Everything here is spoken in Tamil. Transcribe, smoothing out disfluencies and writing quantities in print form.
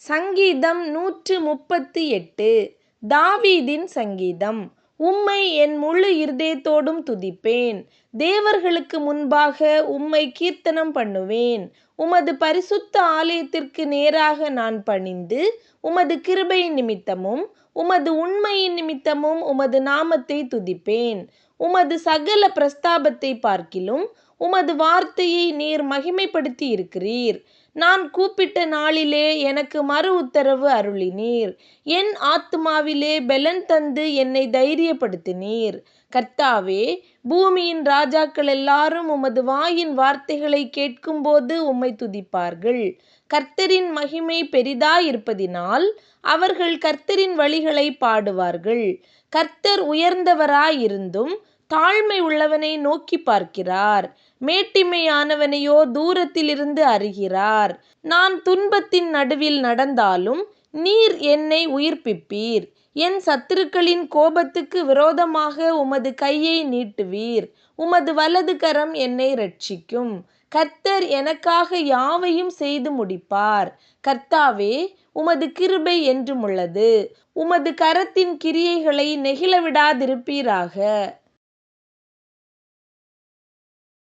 சங்கீதம் 138. தாவீதின் சங்கீதம். உம்மை என் முழு இருதயத்தோடும் துதிப்பேன். தேவர்களுக்கு முன்பாக உம்மை கீர்த்தனம் பண்ணுவேன். உமது பரிசுத்த ஆலயத்திற்கு நேராக நான் பணிந்து, உமது கிருபை நிமித்தமும் உமது உண்மையின் நிமித்தமும் உமது நாமத்தை துதிப்பேன். உமது சகல பிரஸ்தாபத்தை பார்க்கிலும் உமது வார்த்தையை நீர் மகிமைப்படுத்தி இருக்கிறீர். நான் கூப்பிட்ட நாளிலே எனக்கு மறு உத்தரவு அருளினீர். என் ஆத்துமாவிலே பெலன் தந்து என்னை தைரியப்படுத்தினீர். கர்த்தாவே, பூமியின் ராஜாக்கள் எல்லாரும் உமது வாயின் வார்த்தைகளை கேட்கும்போது உம்மை துதிப்பார்கள். கர்த்தரின் மகிமை பெரிதாயிருப்பதினால் அவர்கள் கர்த்தரின் வழிகளை பாடுவார்கள். கர்த்தர் உயர்ந்தவராயிருந்தும் தாழ்மை உள்ளவனை நோக்கி பார்க்கிறார். மேட்டிமையானவனையோ தூரத்திலிருந்து அறிகிறார். நான் துன்பத்தின் நடுவில் நடந்தாலும் நீர் என்னை உயிர்ப்பிப்பீர். என் சத்துருக்களின் கோபத்துக்கு விரோதமாக உமது கையை நீட்டுவீர். உமது வலது கரம் என்னை இரட்சிக்கும். கர்த்தர் எனக்காக யாவையும் செய்து முடிப்பார். கர்த்தாவே, உமது கிருபை என்றுமுள்ளது. உமது கரத்தின் கிரியைகளை நெகிழ விடாதிருப்பீராக.